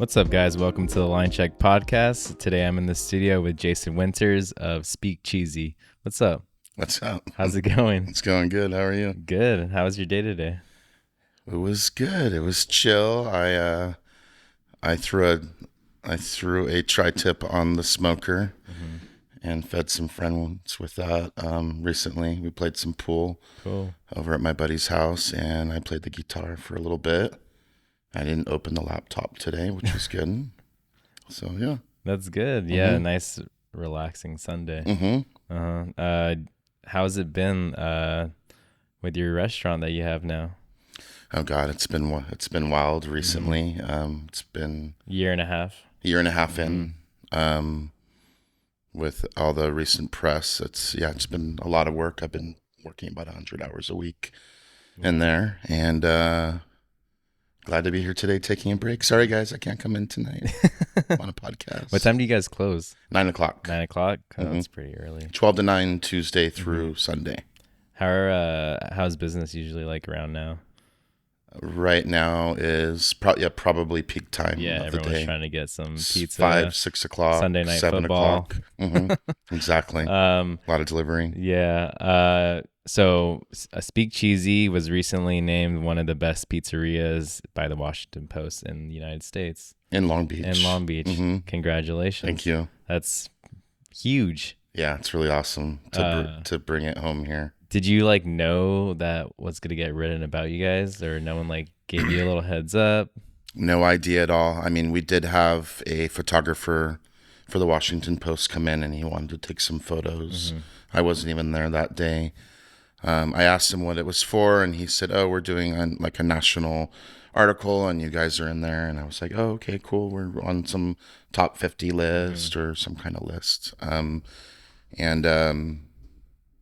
What's up, guys? Welcome to the Linecheck podcast. Today I'm in the studio with Jason Winters of Speak Cheezy. What's up? What's up? How's it going? It's going good. How are you? Good. How was your day today? It was good. It was chill. I threw a tri-tip on the smoker and fed some friends with that. Recently, we played some pool Cool. over at my buddy's house, and I played the guitar for a little bit. I didn't open the laptop today, which was good. So yeah, That's good. Yeah, nice, relaxing Sunday. How's it been with your restaurant that you have now? oh God, it's been wild recently. It's been Year and a half. year and a half in. With all the recent press, it's been a lot of work. I've been working about 100 hours a week in there, and glad to be here today taking a break. Sorry guys, I can't come in tonight. I'm on a podcast. What time do you guys close? 9 o'clock. 9 o'clock? Oh, that's pretty early. 12 to 9 Tuesday through Sunday. How's business usually like around now? Right now is probably peak time Yeah, of the everyone's day. trying to get some pizza. 5, 6 o'clock, Sunday night 7 football. o'clock. Exactly. A lot of delivering. Yeah. So Speak Cheezy was recently named one of the best pizzerias by the Washington Post in the United States. In Long Beach. Congratulations. Thank you. That's huge. Yeah, it's really awesome to bring it home here. Did you know that was going to get written about you guys, or no one gave you a little heads up? No idea at all. I mean, we did have a photographer for the Washington Post come in, and he wanted to take some photos. I wasn't even there that day. I asked him what it was for, and he said, "Oh, we're doing a national article, and you guys are in there." And I was like, "Oh, okay, cool. We're on some top 50 list or some kind of list."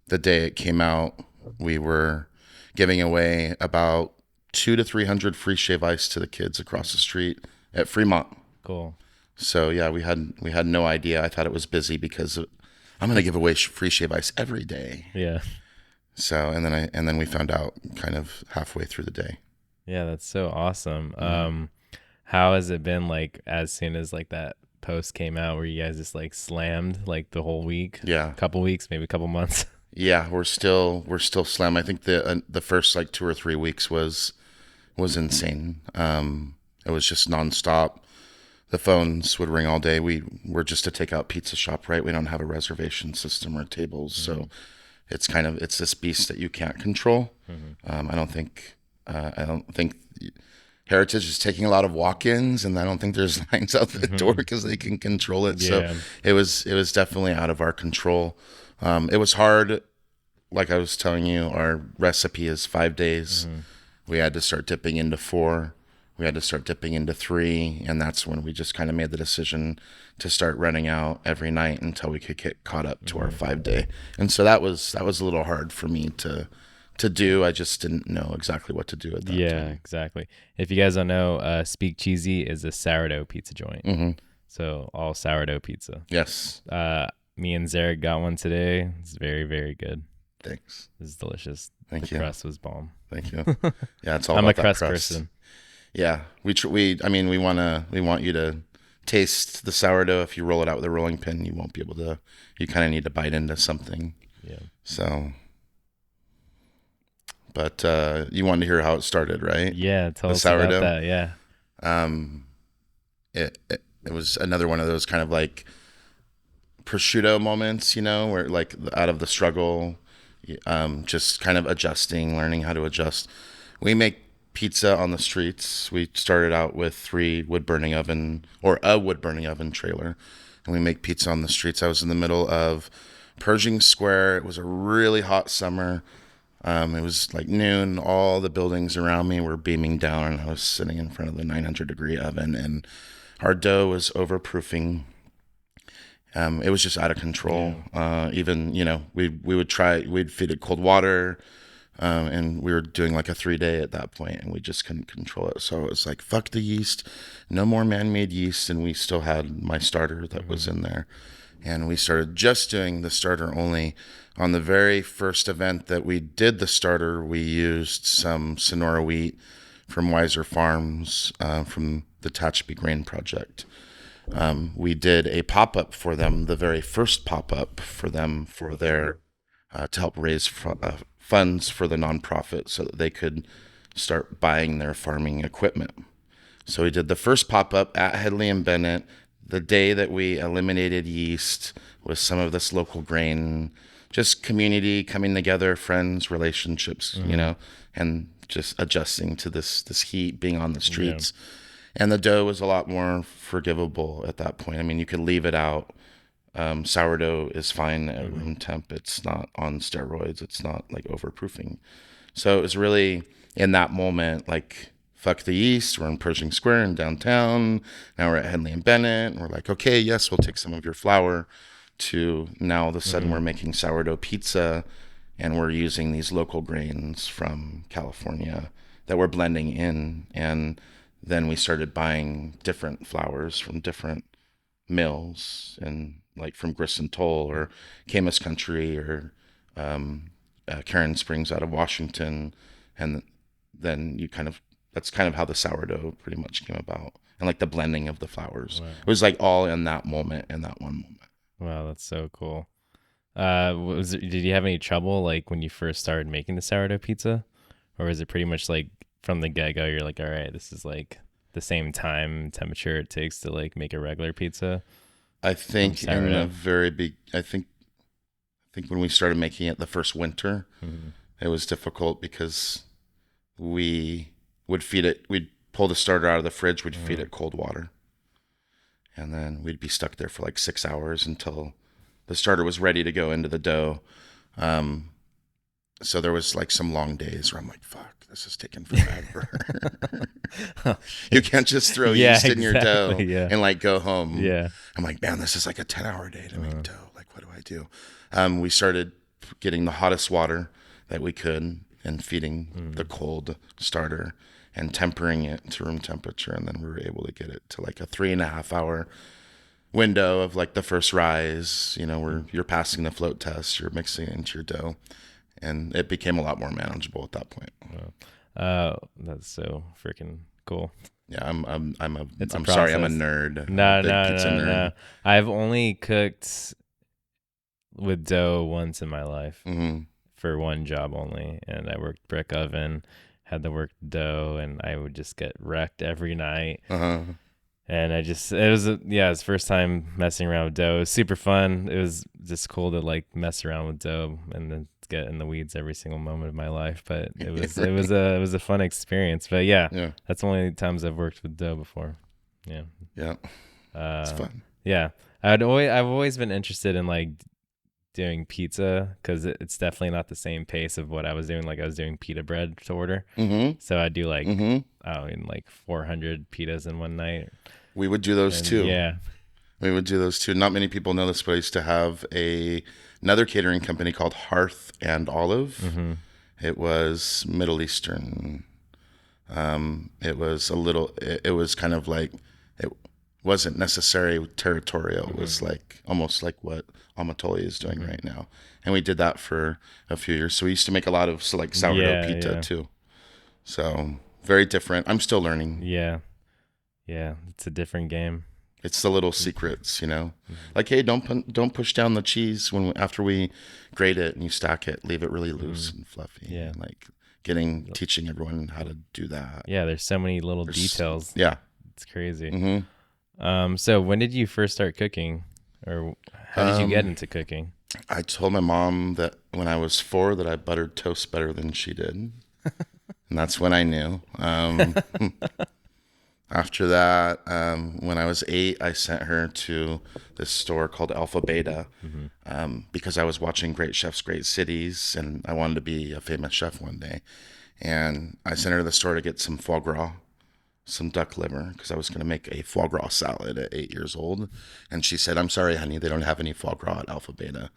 The day it came out, we were giving away about 200 to 300 free shave ice to the kids across the street at Fremont. Cool. So yeah, we had no idea. I thought it was busy because I'm gonna give away free shave ice every day. Yeah. So and then we found out kind of halfway through the day. Yeah, that's so awesome. How has it been as soon as that post came out, where you guys just slammed the whole week? Yeah, couple weeks, maybe a couple months. Yeah, we're still slammed. I think the first 2 or 3 weeks was insane. It was just nonstop. The phones would ring all day. We're just a takeout pizza shop, right? We don't have a reservation system or tables, so it's this beast that you can't control. I don't think Heritage is taking a lot of walk-ins, and I don't think there's lines out the door because they can control it. Yeah. So it was definitely out of our control. It was hard. Like I was telling you, our recipe is 5 days. We had to start dipping into 4. We had to start dipping into 3. And that's when we just kind of made the decision to start running out every night until we could get caught up to our 5-day. And so that was a little hard for me to do. I just didn't know exactly what to do at that time. Yeah, exactly. If you guys don't know, Speak Cheezy is a sourdough pizza joint. So all sourdough pizza. Yes. Me and Zarek got one today. It's very, very good. Thanks. It's delicious. Thank the you. crust was bomb. Thank you. Yeah, it's all I'm about a that crust person. Yeah, we want you to taste the sourdough. If you roll it out with a rolling pin, you won't be able to. You kind of need to bite into something. Yeah. So, but you wanted to hear how it started, right? Yeah, tell the us sourdough. about that. Yeah. It was another one of those kind of prosciutto moments, where out of the struggle, just kind of adjusting, learning how to adjust. We make pizza on the streets. We started out with a wood burning oven trailer, and we make pizza on the streets. I was in the middle of Pershing Square. It was a really hot summer. It was noon. All the buildings around me were beaming down, and I was sitting in front of the 900-degree oven, and our dough was overproofing. It was just out of control. Yeah. We'd feed it cold water, and we were doing a 3-day at that point, and we just couldn't control it. So it was fuck the yeast, no more man-made yeast, and we still had my starter that was in there. And we started just doing the starter only. On the very first event that we did the starter, we used some Sonora wheat from Weiser Farms, from the Tehachapi Grain Project. We did a pop-up for them, the very first pop-up for them for their to help raise funds for the nonprofit so that they could start buying their farming equipment. So we did the first pop-up at Headley and Bennett the day that we eliminated yeast with some of this local grain, just community coming together, friends, relationships, and just adjusting to this heat, being on the streets. Yeah. And the dough was a lot more forgivable at that point. I mean, you could leave it out. Sourdough is fine at room temp. It's not on steroids. It's not like overproofing. So it was really in that moment, like, fuck the yeast. We're in Pershing Square in downtown. Now we're at Henley and Bennett. And we're like, okay, yes, we'll take some of your flour. To now all of a sudden we're making sourdough pizza, and we're using these local grains from California that we're blending in. And then we started buying different flours from different mills, and like from Grissom Toll or Camus Country or Karen Springs out of Washington. And then that's kind of how the sourdough pretty much came about, and like the blending of the flours. Wow. It was like all in that moment, in that one moment. Wow, that's so cool. Did you have any trouble like when you first started making the sourdough pizza, or is it pretty much like from the get-go you're like, all right, this is like the same temperature it takes to like make a regular pizza? I think in the very big, I think when we started making it the first winter, it was difficult because we'd pull the starter out of the fridge, we'd feed it cold water. And then we'd be stuck there for like 6 hours until the starter was ready to go into the dough. So there was like some long days where I'm like, fuck, this is taking forever. You can't just throw yeast in your dough and like go home. Yeah. I'm like, man, this is like a 10-hour day to make dough. Like, what do I do? We started getting the hottest water that we could and feeding the cold starter and tempering it to room temperature. And then we were able to get it to like a 3.5 hour window of like the first rise, where you're passing the float test, you're mixing it into your dough. And it became a lot more manageable at that point. That's so freaking cool. Yeah, I'm sorry, I'm a nerd. No. I've only cooked with dough once in my life for one job only. And I worked brick oven, had to work dough, and I would just get wrecked every night. And it was the first time messing around with dough. It was super fun. It was just cool to like mess around with dough and then get in the weeds every single moment of my life. But it was a fun experience. But yeah, that's the only times I've worked with dough before. Yeah. It's fun. Yeah, I've always been interested in like doing pizza because it's definitely not the same pace of what I was doing. Like I was doing pita bread to order, so I'd do like like 400 pitas in one night. We would do those too. Yeah, we would do those too. Not many people know this, but I used to have another catering company called Hearth and Olive. It was Middle Eastern. It was kind of like, it wasn't necessarily territorial. It was like almost like what Amatoli is doing right now. And we did that for a few years. So we used to make a lot of sourdough pita too. So very different. I'm still learning. Yeah. It's a different game. It's the little secrets, like, hey, don't push down the cheese after we grate it and you stack it, leave it really loose and fluffy. Yeah. And like teaching everyone how to do that. Yeah. There's so many little details. Yeah. It's crazy. So when did you first start cooking, or how did you get into cooking? I told my mom that when I was 4 that I buttered toast better than she did. And that's when I knew. After that, when I was 8, I sent her to this store called Alpha Beta because I was watching Great Chefs, Great Cities, and I wanted to be a famous chef one day. And I sent her to the store to get some foie gras, some duck liver, because I was going to make a foie gras salad at 8 years old. And she said, I'm sorry, honey, they don't have any foie gras at Alpha Beta.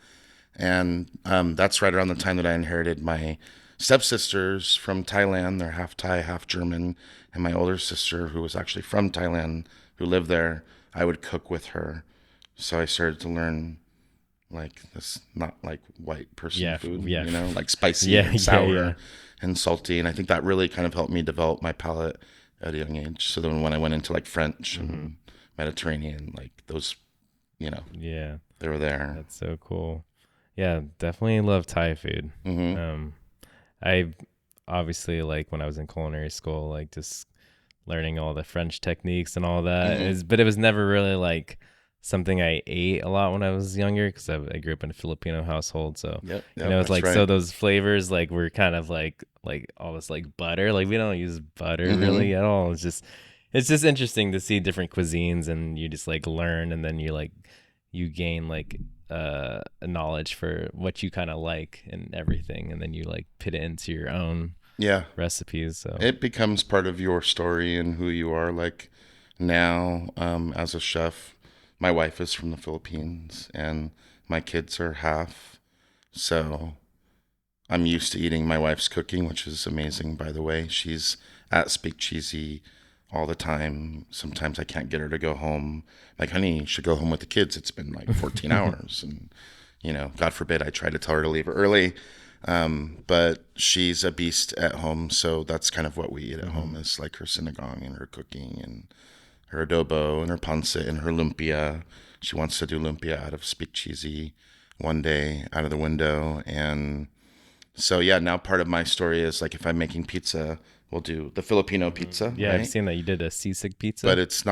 And that's right around the time that I inherited my stepsisters from Thailand. They're half Thai, half German. And my older sister, who was actually from Thailand, who lived there, I would cook with her. So I started to learn like this, not like white person food, like spicy and sour and salty. And I think that really kind of helped me develop my palate at a young age. So then when I went into like French and Mediterranean, like those, you know, Yeah, they were there. that's so cool. Yeah, definitely love Thai food. Mm-hmm. Um, I obviously like when I was in culinary school, like just learning all the French techniques and all that Mm-hmm. is, but it was never really like something I ate a lot when I was younger because I grew up in a Filipino household. So, Yep. you Yep. know, it's That's like, right. so those flavors like were kind of like all this like butter. Like we don't use butter Mm-hmm. really at all. It's just interesting to see different cuisines and you just like learn and then you gain like a knowledge for what you kind of like and everything and then you like put it into your own Yeah. recipes. So, It becomes part of your story and who you are. Like now, as a chef, my wife is from the Philippines and my kids are half. So I'm used to eating my wife's cooking, which is amazing, by the way. She's at Speak Cheesy all the time. Sometimes I can't get her to go home. Like, honey, you should go home with the kids. It's been like 14 hours. And, God forbid I try to tell her to leave early. But she's a beast at home. So that's kind of what we eat at home is like her sinigang and her cooking and her adobo and her pancit and her lumpia. She wants to do lumpia out of Speak Cheesy one day out of the window. And so yeah, now part of my story is like if I'm making pizza, we'll do the Filipino pizza, yeah, I've right? seen that you did a seasick But pizza. it's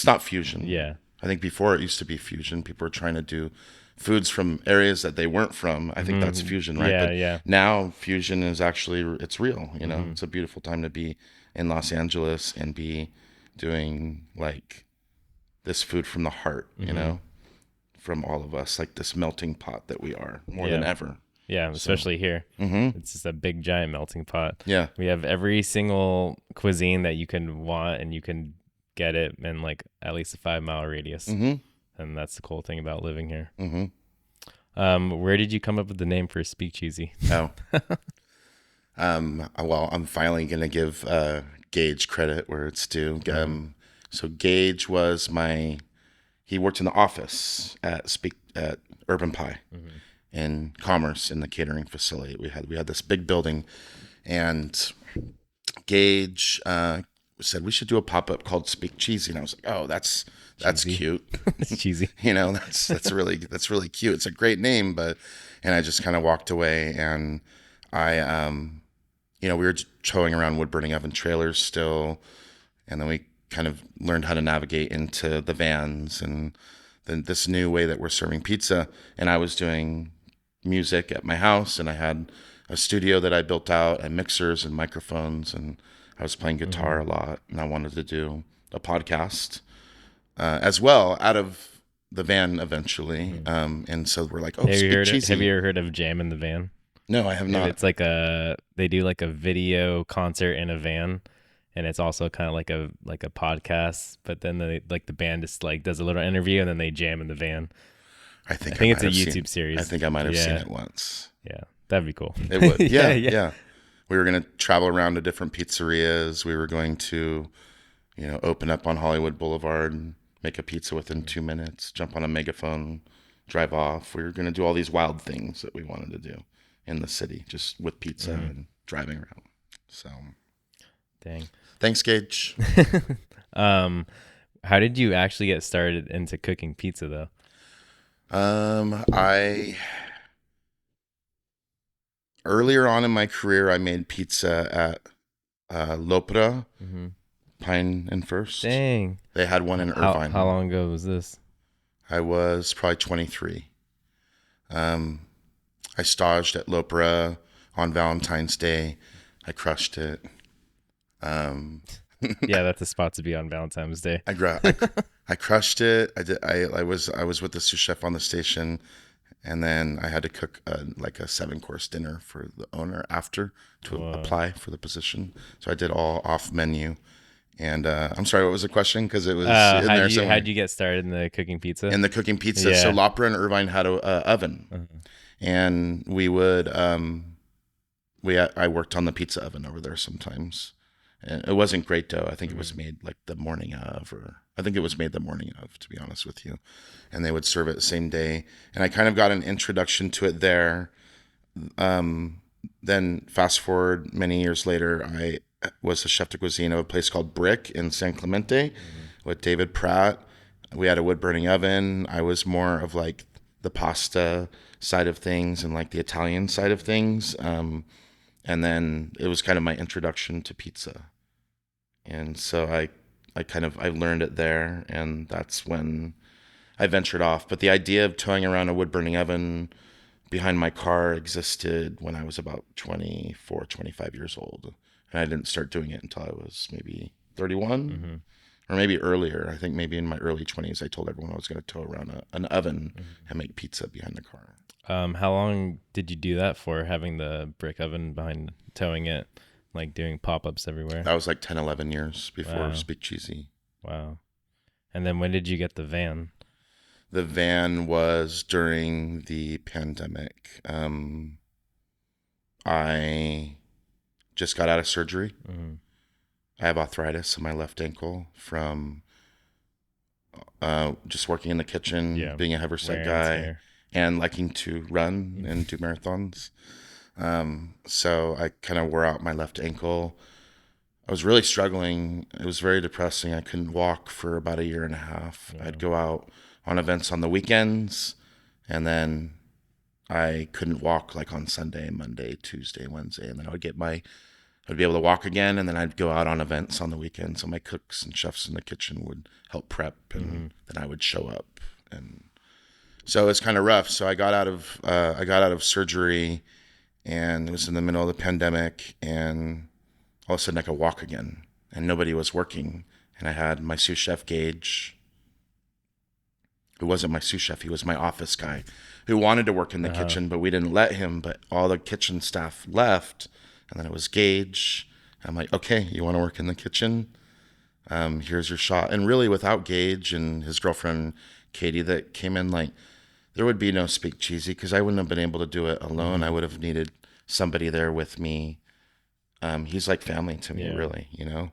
not fusion. Yeah. I think before it used to be fusion. People were trying to do foods from areas that they weren't from. I think that's fusion, right? Yeah, But yeah. now fusion is actually it's real, Hmm. It's a beautiful time to be in Los Angeles and be doing like this food from the heart, Hmm. from all of us, like this melting pot that we are more than Yeah. ever. Yeah, So, especially here. mm-hmm. It's just a big giant melting pot. Yeah. We have every single cuisine that you can want and you can get it in like at least a 5 mile radius. Mm-hmm. And that's the cool thing about living here. Mm-hmm. Where did you come up with the name for Speak Cheesy? Oh. Well, I'm finally gonna give Gage credit where it's due. So Gage was he worked in the office at Urban Pie in Commerce in the catering facility. We had this big building, and Gage said we should do a pop up called Speak Cheesy, and I was like, oh, that's Cheesy. cute. It's cheesy. That's really cute. It's a great name, and I just kind of walked away, and I we were towing around wood burning oven trailers still, and then we kind of learned how to navigate into the vans and then this new way that we're serving pizza. And I was doing music at my house, and I had a studio that I built out and mixers and microphones, and I was playing guitar a lot, and I wanted to do a podcast as well out of the van eventually. And so we're like, oh, Speak Have Cheesy. you ever heard of Jam in the Van? No, I have not. It's like they do like a video concert in a van and it's also kind of like a podcast, but then the band just like does a little interview and then they jam in the van. I I think I think might it's a have seen. YouTube series. I think I might have seen Yeah. it once. Yeah. That'd be cool. It would. Yeah, Yeah, yeah. yeah. We were gonna travel around to different pizzerias. We were going to, open up on Hollywood Boulevard and make a pizza within 2 minutes. Jump on a megaphone, drive off. We were gonna do all these wild things that we wanted to do in the city, just with pizza and driving around. So, Dang. thanks, Gage. um how did you actually get started into cooking pizza though? I earlier on in my career, I made pizza at Lopra Mm-hmm. Pine and First. Dang. They had one in Irvine. How long ago was this? I was probably 23. I staged at Lopra on Valentine's Day. I crushed it. Yeah, that's a spot to be on Valentine's Day. I crushed it. I was with the sous chef on the station, and then I had to cook like a 7-course dinner for the owner after to Whoa. apply for the position. So I did all off menu. And I'm sorry, what was the question? Because it was in there somewhere. How'd you get started in the cooking pizza? In the cooking pizza. Yeah. So Lopra and Irvine had a oven, and we would I worked on the pizza oven over there sometimes. And it wasn't great dough. I think it was made like the morning of, or I think it was made the morning of, to be honest with you. And they would serve it the same day. And I kind of got an introduction to it there. Then fast forward many years later, I was the chef de cuisine of a place called Brick in San Clemente with David Pratt. We had a wood burning oven. I was more of like the pasta side of things and like the Italian side of things. And then it was kind of my introduction to pizza. And so I learned it there, and that's when I ventured off. But the idea of towing around a wood burning oven behind my car existed when I was about 24, 25 years old. And I didn't start doing it until I was maybe 31 or maybe earlier. I think maybe in my early 20s, I told everyone I was going to tow around an oven and make pizza behind the car. How long did you do that for, having the brick oven behind, towing it, like doing pop-ups everywhere? That was like 10, 11 years before Wow. Speak Cheezy. Wow. And then when did you get the van? The van was during the pandemic. I just got out of surgery. I have arthritis in my left ankle from just working in the kitchen, being a Haversack guy, and liking to run and do marathons. So I kind of wore out my left ankle. I was really struggling. It was very depressing. I couldn't walk for about a year and a half. Yeah. I'd go out on events on the weekends, and then I couldn't walk like on Sunday, Monday, Tuesday, Wednesday, and then I'd be able to walk again, and then I'd go out on events on the weekends. So my cooks and chefs in the kitchen would help prep, and then I would show up, and so it's kind of rough. So I got out of surgery, and it was in the middle of the pandemic, and all of a sudden I could walk again, and nobody was working, and I had my sous chef Gage. Who wasn't my sous chef, he was my office guy, who wanted to work in the kitchen, but we didn't let him. But all the kitchen staff left, and then it was Gage. I'm like, okay, you want to work in the kitchen? Here's your shot. And really, without Gage and his girlfriend Katie that came in, like, there would be no Speak Cheezy, because I wouldn't have been able to do it alone. I would have needed somebody there with me. He's like family to me, really, you know?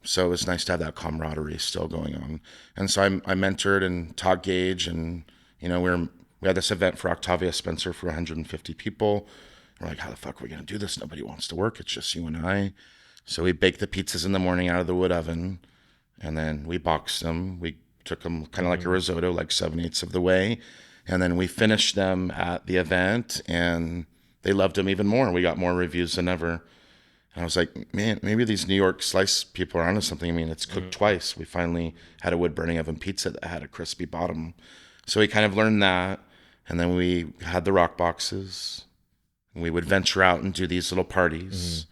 So it was nice to have that camaraderie still going on. And so I mentored and taught Gage, and, you know, we had this event for Octavia Spencer for 150 people. We're like, how the fuck are we going to do this? Nobody wants to work. It's just you and I. So we baked the pizzas in the morning out of the wood oven, and then we boxed them. We took them kind of like a risotto, like 7/8 of the way. And then we finished them at the event, and they loved them even more. We got more reviews than ever. And I was like, man, maybe these New York slice people are onto something. I mean, it's cooked twice. We finally had a wood burning oven pizza that had a crispy bottom. So we kind of learned that. And then we had the rock boxes. And we would venture out and do these little parties.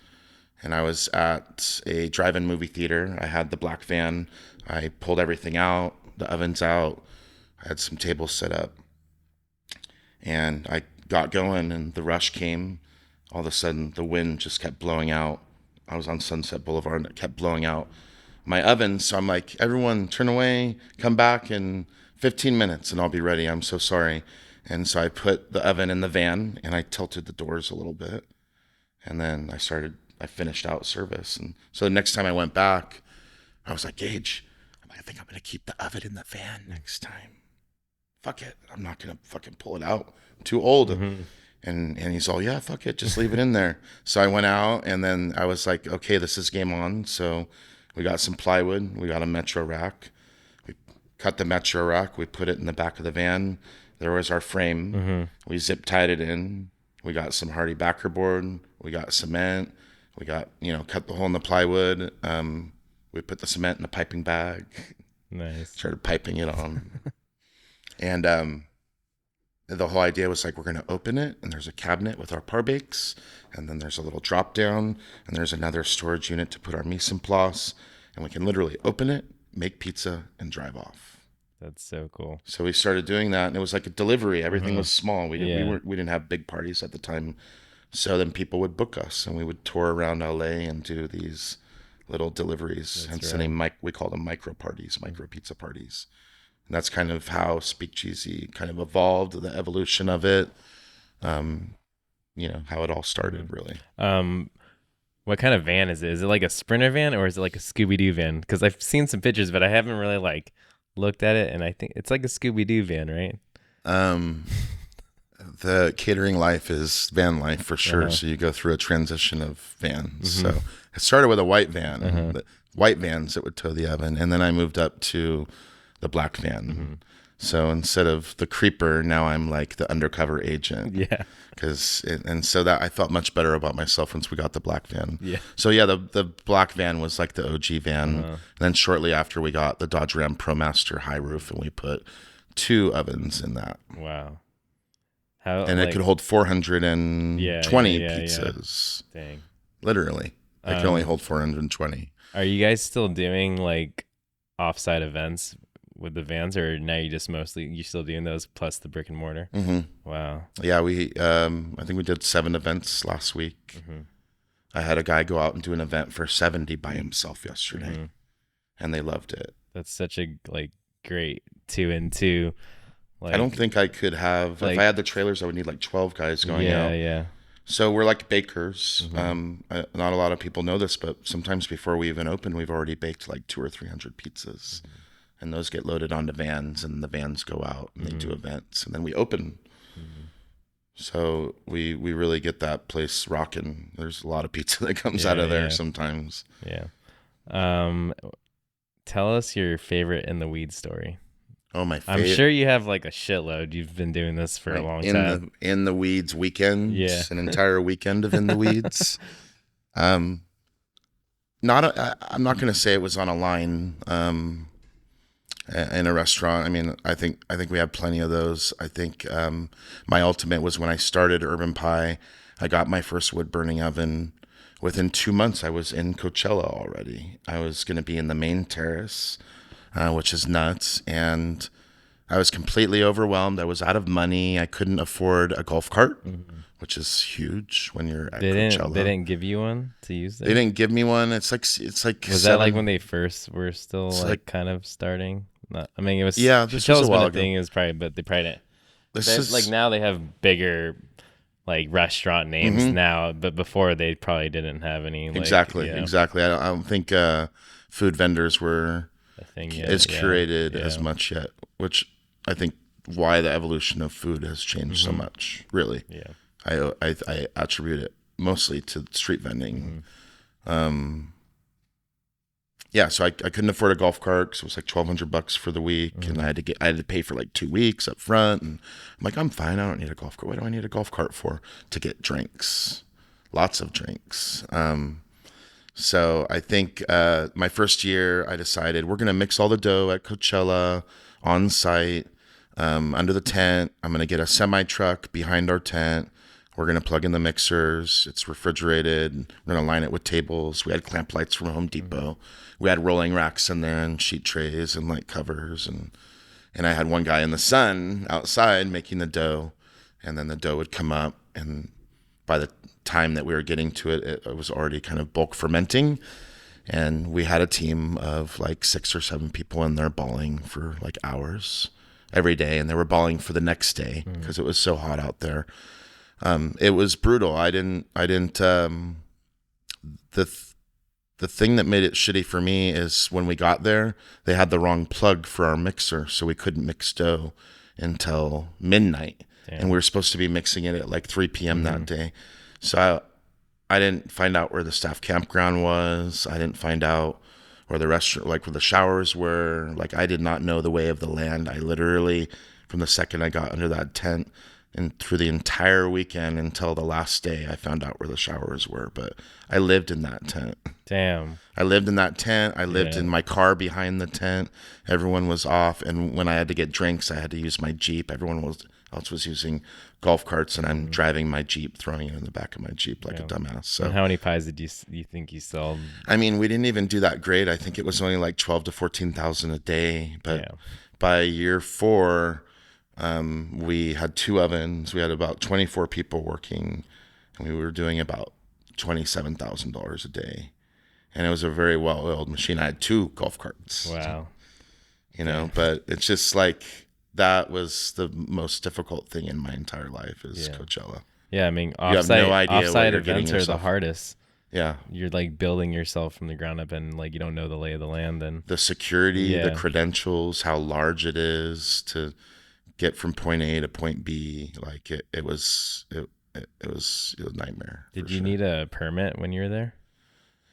And I was at a drive-in movie theater. I had the black van. I pulled everything out, the oven's out. I had some tables set up. And I got going, and the rush came. All of a sudden, the wind just kept blowing out. I was on Sunset Boulevard, and it kept blowing out my oven. So I'm like, everyone turn away, come back in 15 minutes, and I'll be ready. I'm so sorry. And so I put the oven in the van, and I tilted the doors a little bit. And then I finished out service. And so the next time I went back, I was like, Gage, I think I'm going to keep the oven in the van next time. Fuck it. I'm not going to fucking pull it out. I'm too old. And he's all, yeah, fuck it, just leave it in there. So I went out, and then I was like, okay, this is game on. So we got some plywood. We got a Metro rack. We cut the Metro rack. We put it in the back of the van. There was our frame. We zip tied it in. We got some hardy backer board. We got cement. We got, cut the hole in the plywood. We put the cement in the piping bag. Nice. Started piping it on. And the whole idea was like, we're going to open it, and there's a cabinet with our par bakes, and then there's a little drop down, and there's another storage unit to put our mise en place, and we can literally open it, make pizza, and drive off. That's so cool. So we started doing that, and it was like a delivery. Everything was small. We didn't have big parties at the time. So then people would book us, and we would tour around LA and do these little deliveries. Hence the name, we call them micro parties, micro pizza parties. And that's kind of how Speak Cheezy kind of evolved, the evolution of it, how it all started, really. What kind of van is it? Is it like a Sprinter van, or is it like a Scooby-Doo van? Because I've seen some pictures, but I haven't really looked at it, and I think it's like a Scooby-Doo van, right? The catering life is van life for sure. So you go through a transition of vans. So It started with a white van, Uh-huh. white vans that would tow the oven, and then I moved up to the black van. Mm-hmm. So instead of the creeper, now I'm like the undercover agent. Yeah. And so that I felt much better about myself once we got the black van. Yeah. So yeah, the black van was like the OG van. Uh-huh. And then shortly after we got the Dodge Ram ProMaster high roof, and we put 2 ovens in that. Wow. How And it could hold 420 pizzas. Yeah. Dang. Literally. It can only hold 420. Are you guys still doing like offsite events with the vans, or now you still doing those plus the brick and mortar? Mm-hmm. Wow. Yeah, I think we did 7 events last week. Mm-hmm. I had a guy go out and do an event for 70 by himself yesterday, and they loved it. That's such a like great 2 and 2. Like, I don't think I could have, if I had the trailers, I would need like 12 guys going out. Yeah. So we're like bakers. Not a lot of people know this, but sometimes before we even open, we've already baked like 200 or 300 pizzas. And those get loaded onto vans, and the vans go out and they do events, and then we open. So we really get that place rocking. There's a lot of pizza that comes out of there sometimes. Yeah. Tell us your favorite in the weed story. Oh, my favorite. I'm sure you have like a shitload. You've been doing this for a long time. In the weeds weekend. Yeah. An entire weekend of in the weeds. I'm not going to say it was on a line in a restaurant. I mean, I think we have plenty of those. I think my ultimate was when I started Urban Pie. I got my first wood burning oven. Within 2 months, I was in Coachella already. I was going to be in the main terrace, which is nuts. And I was completely overwhelmed. I was out of money. I couldn't afford a golf cart, which is huge when you're at Coachella. They didn't give you one to use there? They didn't give me one. It's like Was that like when they first were still like kind of starting? I mean, it was. Yeah, this was a while ago. Thing. It was probably, but they probably didn't. This is like now they have bigger like restaurant names now, but before they probably didn't have any. Like, exactly. I don't think food vendors were a thing as curated as much yet, which I think why the evolution of food has changed so much. Really, I attribute it mostly to street vending. So I couldn't afford a golf cart because it was like $1,200 for the week, and I had to pay for like 2 weeks up front. And I'm like, I'm fine. I don't need a golf cart. What do I need a golf cart for? To get drinks, lots of drinks. So I think my first year, I decided we're gonna mix all the dough at Coachella on site under the tent. I'm gonna get a semi truck behind our tent. We're going to plug in the mixers. It's refrigerated. We're going to line it with tables. We had clamp lights from Home Depot. We had rolling racks in there and sheet trays and light covers. And I had one guy in the sun outside making the dough. And then the dough would come up. And by the time that we were getting to it, it was already kind of bulk fermenting. And we had a team of like 6 or 7 people in there balling for like hours every day. And they were balling for the next day because it was so hot out there. It was brutal. The thing that made it shitty for me is when we got there, they had the wrong plug for our mixer. So we couldn't mix dough until midnight. Damn. And we were supposed to be mixing it at like 3 p.m. that day. So I didn't find out where the staff campground was. I didn't find out where the restaurant, like where the showers were. Like I did not know the way of the land. I literally, from the second I got under that tent, and through the entire weekend until the last day, I found out where the showers were. But I lived in that tent. Damn. I lived in that tent. I lived in my car behind the tent. Everyone was off. And when I had to get drinks, I had to use my Jeep. Everyone else was using golf carts, and I'm driving my Jeep, throwing it in the back of my Jeep like a dumbass. So, and how many pies did you think you sold? I mean, we didn't even do that great. I think it was only like 12 to 14,000 a day. But by year 4... we had 2 ovens. We had about 24 people working, and we were doing about $27,000 a day. And it was a very well-oiled machine. I had 2 golf carts. Wow. But it's just like that was the most difficult thing in my entire life is Coachella. Yeah, I mean, you have no idea offsite events are the hardest. Yeah. You're like building yourself from the ground up, and like you don't know the lay of the land. And the security, the credentials, how large it is to get from point A to point B, like it was a nightmare. Did you need a permit when you were there,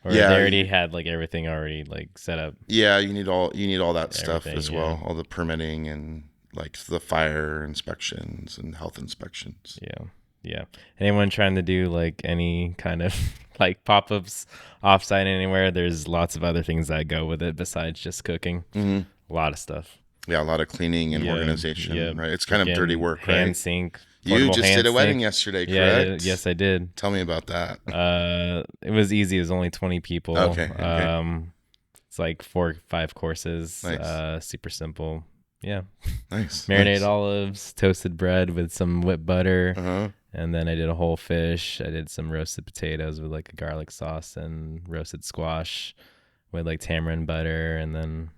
Or Yeah, they already had like everything already like set up. yeah. You need all that stuff Everything, as yeah. well, all the permitting and like the fire inspections and health inspections. Yeah. Yeah. Anyone trying to do like any kind of like pop-ups offsite anywhere, there's lots of other things that go with it besides just cooking. Hmm. A lot of stuff. Yeah, a lot of cleaning and Yeah. organization, Yep. right? It's kind of dirty Freaking work, hand right? sink, You portable just did hand a wedding sink. yesterday, Yeah, I did. correct? Yes, I did. Tell me about that. It was easy. It was only 20 people. Okay, okay. It's like 4 or 5 courses. Nice. Super simple. Yeah. Nice. Marinated Nice. olives, toasted bread with some whipped butter. Uh-huh. And then I did a whole fish. I did some roasted potatoes with like a garlic sauce and roasted squash with like tamarind butter. And then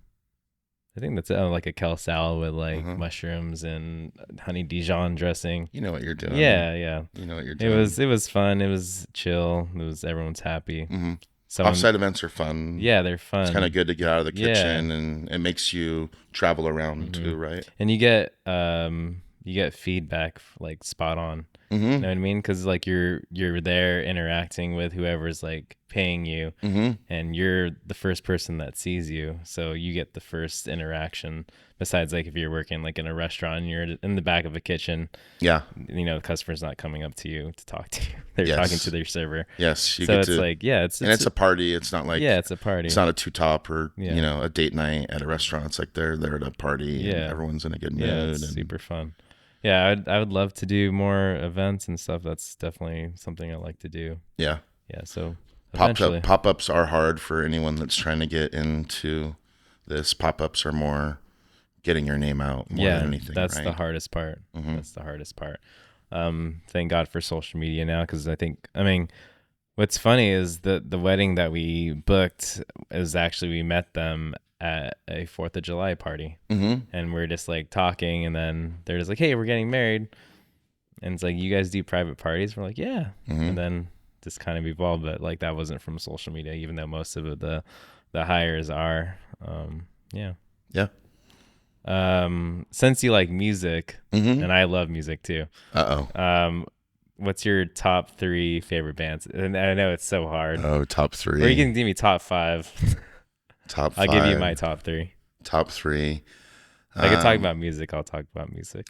I think that's it. Oh, like a kale salad with like Uh-huh. mushrooms and honey Dijon dressing. You know what you're doing. Yeah, yeah. You know what you're It doing. was fun. It was chill. Everyone's happy. Mm-hmm. Someone, Offsite events are fun. yeah, they're fun. It's kind of good to get out of the Yeah. kitchen, and it makes you travel around Mhm. too, right? And you get feedback like spot on. Mm-hmm. You know what I mean? Because like you're there interacting with whoever's like paying you, Mm-hmm. and you're the first person that sees you, so you get the first interaction. Besides, like if you're working like in a restaurant, and you're in the back of a kitchen, Yeah. you know, the customer's not coming up to you to talk to you; they're Yes. talking to their server. Yes. You So get it's to, like, yeah, and it's a party. It's not like, yeah, it's a party. it's not a two-top or Yeah. you know, a date night at a restaurant. It's like they're at a party. Yeah. And everyone's in a good mood. Yeah, it's and super fun. Yeah, I would love to do more events and stuff. That's definitely something I like to do. yeah. Yeah, so eventually. Pop-ups are hard for anyone that's trying to get into this. Pop-ups are more getting your name out more than anything. That's right? the hardest part. Mhm. That's the hardest part. Thank God for social media now, because I mean, what's funny is the wedding that we booked is actually, we met them at a 4th of July party, and we're just like talking, and then they're just like, "Hey, we're getting married," and it's like, "You guys do private parties?" We're like, "Yeah," and then just kind of evolved, but like that wasn't from social media, even though most of the hires are. Yeah. Yeah. Since you like music, and I love music too. What's your top 3 favorite bands? And I know it's so hard. Oh, top 3. Or you can give me top 5. Top 5. I'll give you my top 3. Top 3. I can talk about music. I'll talk about music.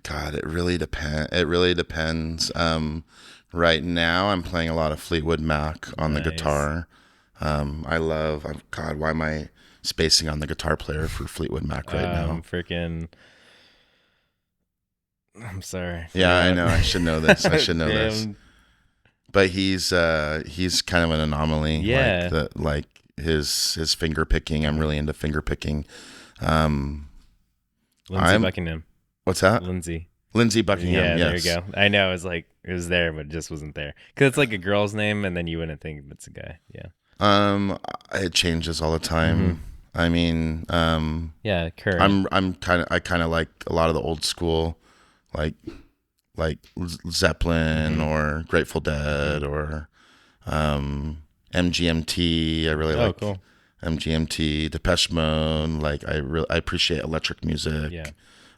God, it really depends. Right now, I'm playing a lot of Fleetwood Mac on the guitar. God, why am I spacing on the guitar player for Fleetwood Mac right now? I'm sorry. Yeah, I know. I should know this. This. But he's kind of an anomaly. Yeah. Like his finger picking. I'm really into finger picking. Lindsey Buckingham. What's that? Lindsey Buckingham. Yeah, yes. there you go. I know. It was like, it was there, but it just wasn't there. Because it's like a girl's name, and then you wouldn't think it's a guy. Yeah. It changes all the time. I mean, yeah, current. I kind of like a lot of the old school, like Zeppelin or Grateful Dead or MGMT. I really like cool. MGMT, Depeche Mode. Like I appreciate electric music. Yeah.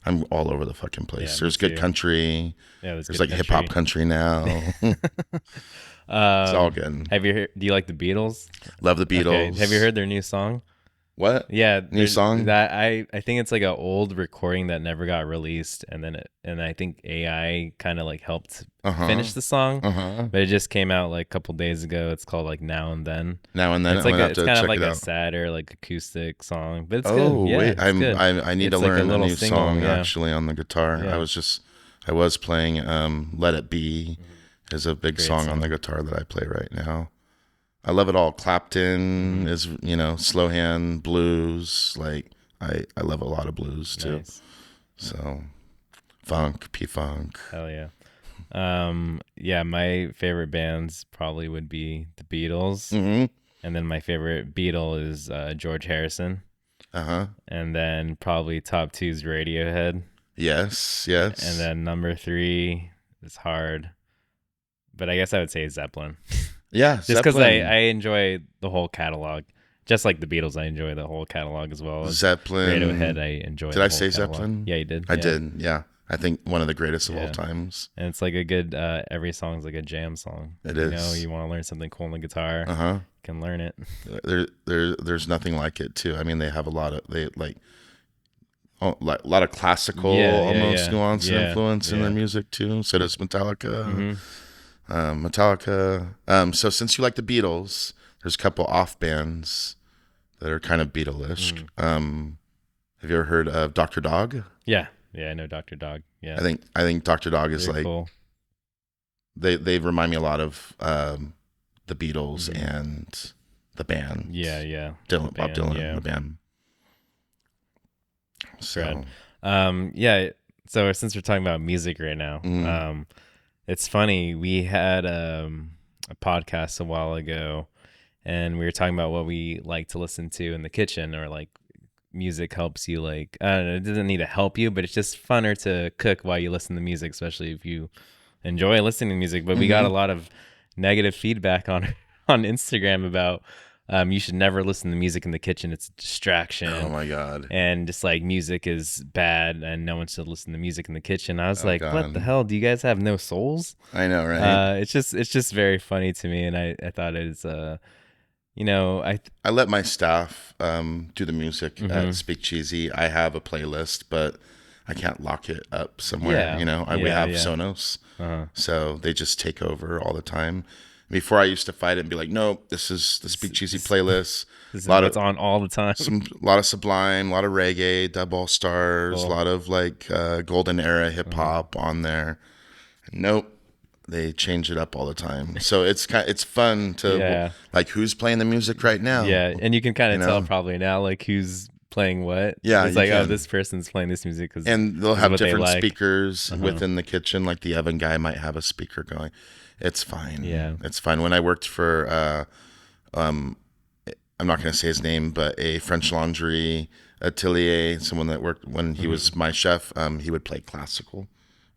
I'm all over the fucking place. Yeah, There's good country. Yeah, there's like hip hop country now. It's all good. Do you like the Beatles? Love the Beatles. Okay. Have you heard their new song? What? Yeah, new song that I think it's like an old recording that never got released, and I think AI kind of like helped finish the song, but it just came out like a couple days ago. It's called like Now and Then. Now and Then. It's like it's kind of like a sadder, like acoustic song, but it's good. Yeah, wait, it's good. I need It's to like learn a a little new single, song yeah. actually on the guitar. Yeah. I was playing Let It Be is a big Great song on the guitar that I play right now. I love it all. Clapton is, slow hand blues. Like I love a lot of blues too. Nice. So funk, P-funk. Hell yeah. Yeah, my favorite bands probably would be the Beatles. And then my favorite Beatle is George Harrison. And then probably top 2 is Radiohead. Yes. And then number 3 is hard, but I guess I would say Zeppelin. Yeah, just because I enjoy the whole catalog. Just like the Beatles, I enjoy the whole catalog as well. Zeppelin. Radiohead, I enjoy. Did I say catalog. Zeppelin? Yeah, you did. I did. Yeah, I think one of the greatest of all Yeah. times. And it's like a good every song's like a jam song. It You know, is. you want to learn something cool on the guitar, Uh-huh. you can learn it. There's nothing like it too. I mean, they have a lot of a lot of classical Yeah, yeah, almost yeah. nuance and Yeah. influence in their Yeah. music too. So does Metallica. Hmm. Metallica. So since you like the Beatles, there's a couple off bands that are kind of Beatle-ish. Mm. Have you ever heard of Dr. Dog? Yeah. Yeah, I know Dr. Dog. Yeah. I think Dr. Dog is They're like cool. they remind me a lot of the Beatles Hmm. and the band. Yeah, yeah. Dylan, The Bob band, Dylan, yeah. the band. So, Yeah. So since we're talking about music right now, it's funny. We had a podcast a while ago, and we were talking about what we like to listen to in the kitchen, or like music helps you. Like, I don't know, it doesn't need to help you, but it's just funner to cook while you listen to music, especially if you enjoy listening to music. But we got a lot of negative feedback on on Instagram about you should never listen to music in the kitchen. It's a distraction. oh my God. And just like music is bad and no one should listen to music in the kitchen. I was Oh like, what the God. hell? Do you guys have no souls? I know, right? It's just very funny to me, and I thought it's you know, I let my staff do the music at mhm. Speak Cheesy. I have a playlist, but I can't lock it up somewhere. Yeah. We Yeah, have yeah. Sonos, Uh-huh. so they just take over all the time. Before I used to fight it and be like, no, this is the Speak Cheesy playlist. This A is lot what's of on all the time. a lot of Sublime, a lot of reggae, Dub All Stars, a Cool. lot of like golden era hip Uh-huh. hop on there. Nope, they change it up all the time. So it's fun to Yeah. like who's playing the music right now. Yeah, and you can kind You of tell know, probably now, like who's playing what. yeah, It's you like, oh, can. this person's playing this music because And they'll this is have what they different like. speakers Uh-huh. within the kitchen. Like the oven guy might have a speaker going. It's fine. Yeah. It's fine. When I worked for, I'm not going to say his name, but a French laundry atelier, someone that worked when he was my chef, he would play classical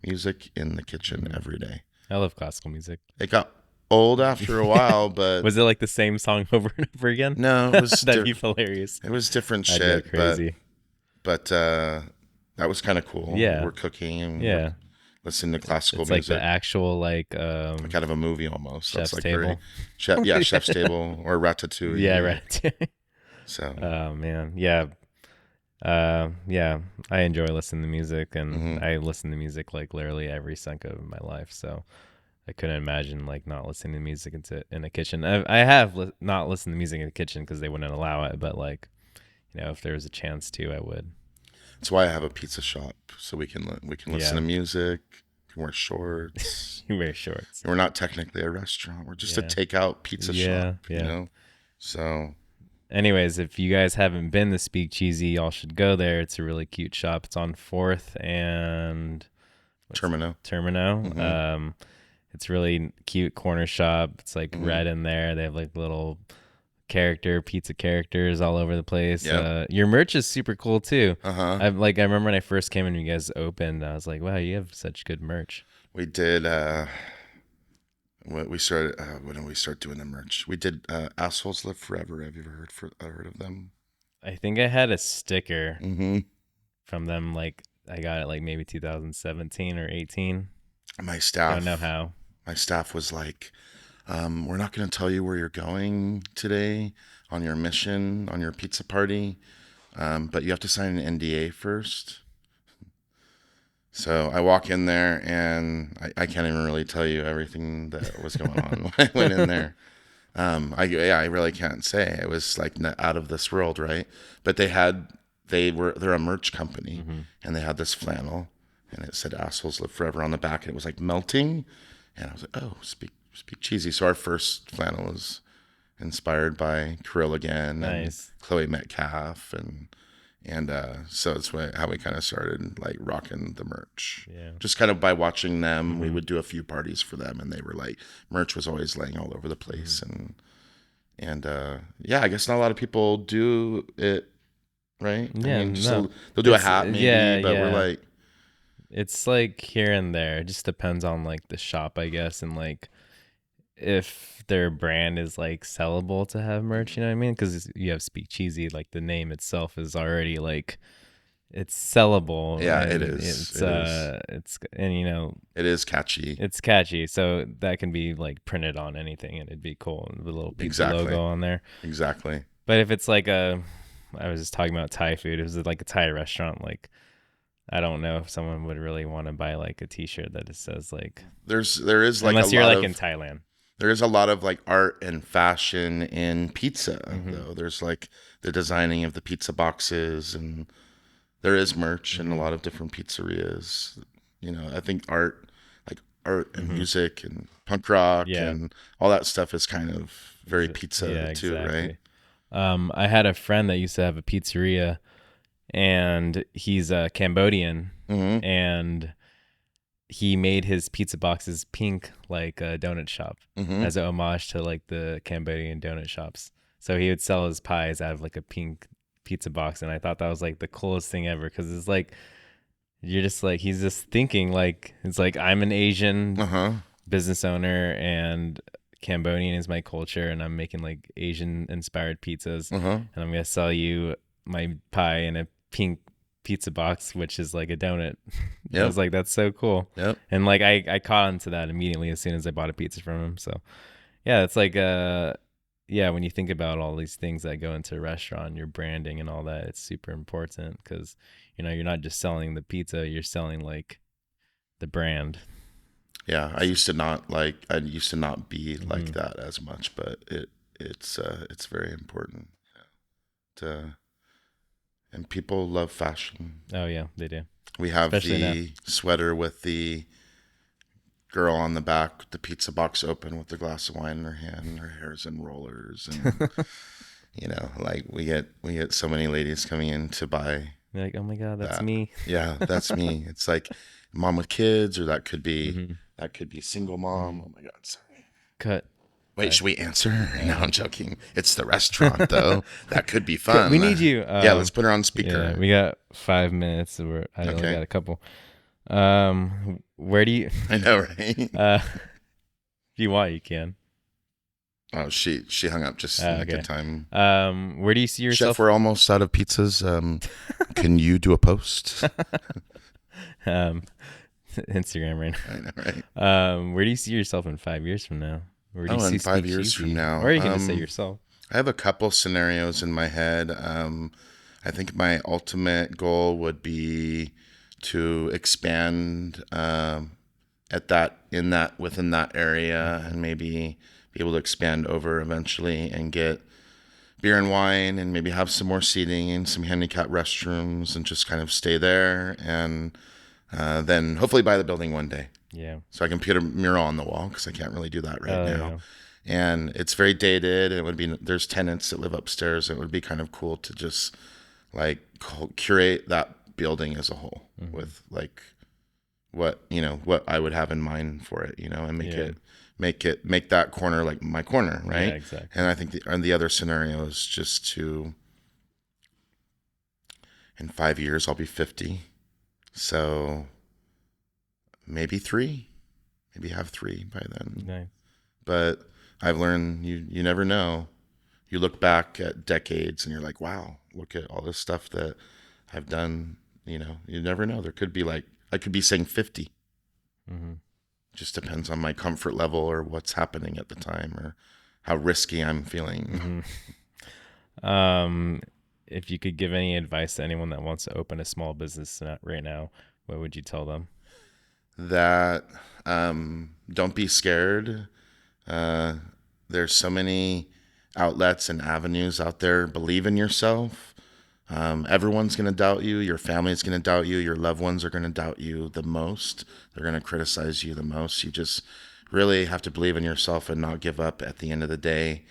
music in the kitchen every day. I love classical music. It got old after a while, but Was it like the same song over and over again? no, it was That'd be hilarious. it was different I'd go shit. crazy. But that was kind of cool. Yeah. We're cooking and Yeah. we're listening to classical It's like music. the actual like Kind of a movie almost. Chef's That's like Table. Chef's Table or Ratatouille. Yeah, right. So Oh man. Yeah. Yeah. I enjoy listening to music, and I listen to music like literally every second of my life. So I couldn't imagine like not listening to music in a kitchen. I have not listened to music in the kitchen because they wouldn't allow it, but like, if there was a chance to, I would. that's why I have a pizza shop, so we can listen Yeah. to music, we can wear shorts. You wear shorts. And we're not technically a restaurant. We're just a Yeah. takeout pizza Yeah, shop. yeah. So Anyways, if you guys haven't been to Speak Cheesy, y'all should go there. It's a really cute shop. It's on 4th and Termino. Termino. It's really cute corner shop. It's like red in there. They have like little pizza characters all over the place. Yep. Your merch is super cool too. Uh-huh. I remember when I first came and you guys opened, I was like, wow, you have such good merch. We did when we started when did we start doing the merch? We did Assholes Live Forever. Have you ever heard of them? I think I had a sticker Mm-hmm. from them. Like I got it like maybe 2017 or 18. My I staff don't know how. My staff was like, we're not going to tell you where you're going today on your mission, on your pizza party, but you have to sign an NDA first. So I walk in there and I can't even really tell you everything that was going on when I went in there. I really can't say. It was like out of this world, right? But they're a merch company, and they had this flannel, and it said "Assholes Live Forever" on the back, and it was like melting, and I was like, oh, speak cheesy. So our first flannel was inspired by Krill again, Nice. and Chloe Metcalf, and so it's how we kind of started like rocking the merch. Yeah. Just kind of by watching them, we would do a few parties for them, and they were like, merch was always laying all over the place, and I guess not a lot of people do it, right? Yeah, I mean, no. they'll do a It's- hat maybe, yeah, but we're yeah. like, It's like here and there. It just depends on like the shop, I guess, and like if their brand is like sellable to have merch, you know what I mean? Because you have Speak Cheesy, like the name itself is already like it's sellable, Yeah, it and is. It is. it's and you know It is catchy. it's catchy, so that can be like printed on anything, and it'd be cool, and the little pizza Exactly. logo on there. Exactly. But if it's like I was just talking about Thai food. If it's like a Thai restaurant, like I don't know if someone would really want to buy like a T-shirt that just says like, There is like a unless you're lot like in of Thailand. there is a lot of like art and fashion in pizza Mm-hmm. though. There's like the designing of the pizza boxes, and there is merch in a Mm-hmm. lot of different pizzerias. I think art and Mm-hmm. music and punk rock Yeah, and all that stuff is kind of very pizza yeah, too, right? exactly. I had a friend that used to have a pizzeria, and he's a Cambodian, Mm-hmm. and he made his pizza boxes pink like a donut shop Mm-hmm. as a homage to like the Cambodian donut shops. So he would sell his pies out of like a pink pizza box, and I thought that was like the coolest thing ever because it's like you're just like he's just thinking like it's like I'm an Asian Uh-huh. business owner and Cambodian is my culture, and I'm making like Asian inspired pizzas, Uh-huh. and I'm gonna sell you my pie in a pink pizza box, which is like a donut. I Yep. was like, that's so cool. Yep. And like I caught on to that immediately as soon as I bought a pizza from him. So yeah, it's like yeah, when you think about all these things that go into a restaurant, your branding and all that, it's super important because you're not just selling the pizza, you're selling like the brand. Yeah, I used to not be like Hmm. that as much, but it's very important to and people love fashion. Oh yeah, they do, We have especially now. the sweater with the girl on the back with the pizza box open with the glass of wine in her hand, and her hair's in rollers, and like we get so many ladies coming in to buy You're like, oh my god, that's that. me. Yeah, that's me. It's like mom with kids, or Hmm. that could be single mom. Hmm. Oh my god, sorry. Cut. Wait, Bye. should we answer? No, I'm joking. It's the restaurant though. That could be fun. We need you. Yeah, let's put her on Yeah, speaker. we got 5 minutes. I only Okay. got a couple. Where do you? I know, right? If you want, you can. Oh, she hung up just in the Okay. good time. Where do you see Chef, yourself? we're almost out of pizzas. Can you do a post? um, Instagram right I know, right? now. Where do you see yourself in 5 years from now? Where do you Oh, see in Speak 5 years from Cheezy? now, Or you can just say yourself. I have a couple scenarios in my head. I think my ultimate goal would be to expand within that area, and maybe be able to expand over eventually and get beer and wine, and maybe have some more seating and some handicap restrooms, and just kind of stay there, and then hopefully buy the building one day Yeah. so I can put a mural on the wall, because I can't really do that right Oh now. yeah. And it's very dated. It would be there's tenants that live upstairs. It would be kind of cool to just like curate that building as a whole Hmm. with like what I would have in mind for it, and Yeah. make that corner like my corner, Yeah. right? Exactly. And I think the other scenario is just to in 5 years I'll be 50, so maybe maybe have three by then. Nice. But I've learned you never know. You look back at decades and you're like, wow, look at all this stuff that I've done. You never know. There could be like I could be saying 50. Hmm. Just depends on my comfort level or what's happening at the time or how risky I'm feeling. Hmm. Um, if you could give any advice to anyone that wants to open a small business right now, what would you tell them? That don't be scared. Uh, there's so many outlets and avenues out there. Believe in yourself. Everyone's going to doubt you. Your family's going to doubt you. Your loved ones are going to doubt you the most. They're going to criticize you the most. You just really have to believe in yourself and not give up at the end of the day,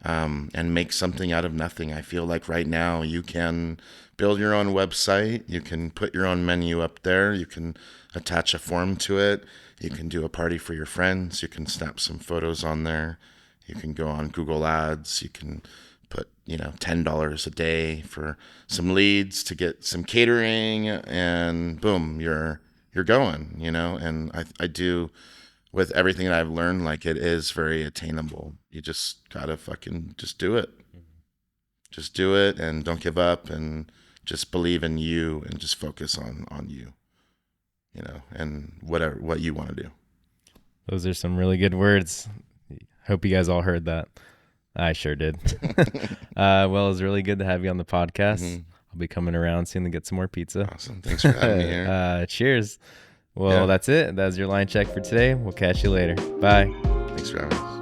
Hmm. and make something out of nothing. I feel like right now you can build your own website. You can put your own menu up there. You can attach a form to it. You can do a party for your friends. You can snap some photos on there. You can go on Google Ads. You can put $10 a day for some leads to get some catering, and boom, you're going. And I do with everything that I've learned, like it is very attainable. You just gotta fucking just do it. Just do it and don't give up, and just believe in you and just focus on you, and what you want to do. Those are some really good words. Hope you guys all heard that. I sure did. Well, it was really good to have you on the podcast. Mm-hmm. I'll be coming around soon to get some more pizza. Awesome. Thanks for having me here. Cheers. Well, that's it. That's your line check for today. We'll catch you later. Bye. Thanks for having us.